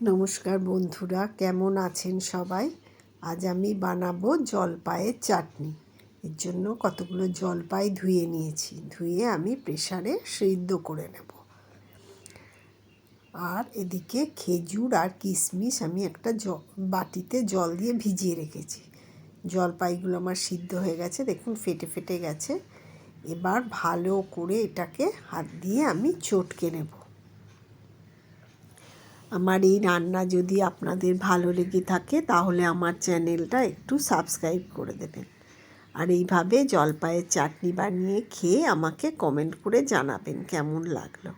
নমস্কার বন্ধুরা, কেমন আছেন সবাই? আজ আমি বানাবো জলপাইয়ের চাটনি। এর জন্য কতগুলো জলপাই ধুয়ে নিয়েছি। ধুয়ে আমি প্রেসারে সিদ্ধ করে নেব। আর এদিকে খেজুর আর কিশমিশ আমি একটা বাটিতে জল দিয়ে ভিজিয়ে রেখেছি। জলপাইগুলো আমার সিদ্ধ হয়ে গেছে, দেখুন ফেটে ফেটে গেছে। এবার ভালো করে এটাকে হাত দিয়ে আমি চটকে নেব। আমার এই রান্না যদি আপনাদের ভালো লেগে থাকে তাহলে আমার চ্যানেলটা একটু সাবস্ক্রাইব করে দেবেন। আর এইভাবে জলপাইয়ের চাটনি বানিয়ে খেয়ে আমাকে কমেন্ট করে জানাবেন কেমন লাগলো।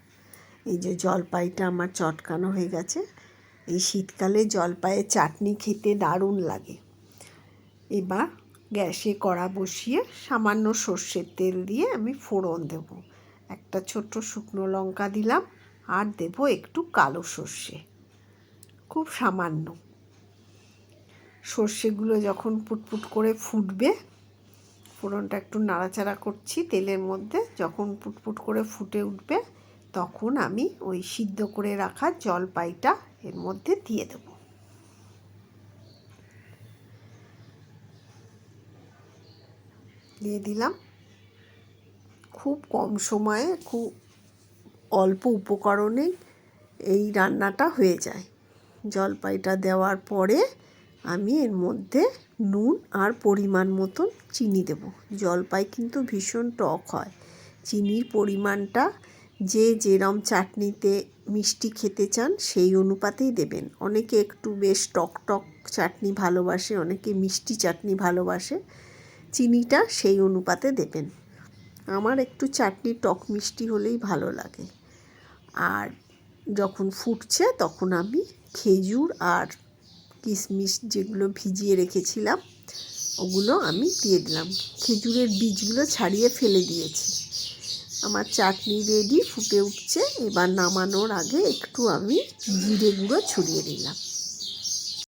এই যে জলপাইটা আমার চটকানো হয়ে গেছে। এই শীতকালে জলপাইয়ের চাটনি খেতে দারুণ লাগে। এবার গ্যাসে কড়া বসিয়ে সামান্য সর্ষের তেল দিয়ে আমি ফোড়ন দেব। একটা ছোট্ট শুকনো লঙ্কা দিলাম আর দেব একটু কালো সর্ষে, খুব সামান্য। সর্ষেগুলো যখন পুটপুট করে ফুটবে, ফোড়নটা একটু নাড়াচাড়া করছি তেলের মধ্যে, যখন পুটপুট করে ফুটে উঠবে তখন আমি ওই সিদ্ধ করে রাখা জলপাইটা এর মধ্যে দিয়ে দেব। দিয়ে দিলাম। খুব কম সময়ে, খুব অল্প উপকরণেই এই রান্নাটা হয়ে যায়। জলপাইটা দেওয়ার পরে আমি এর মধ্যে নুন আর পরিমাণ মতন চিনি দেব। জলপাই কিন্তু ভীষণ টক হয়। চিনির পরিমাণটা যে যেরম চাটনিতে মিষ্টি খেতে চান সেই অনুপাতেই দেবেন। অনেকে একটু বেশ টক টক চাটনি ভালোবাসে, অনেকে মিষ্টি চাটনি ভালোবাসে। চিনিটা সেই অনুপাতে দেবেন। আমার একটু চাটনি টক মিষ্টি হলেই ভালো লাগে। আর যখন ফুটছে তখন আমি খেজুর আর কিশমিশ যেগুলো ভিজিয়ে রেখেছিলাম ওগুলো আমি দিয়ে দিলাম। খেজুরের বীজগুলো ছাড়িয়ে ফেলে দিয়েছি। আমার চাটনি রেডি, ফুটে উঠছে। এবার নামানোর আগে একটু আমি জিরে গুঁড়ো ছড়িয়ে দিলাম।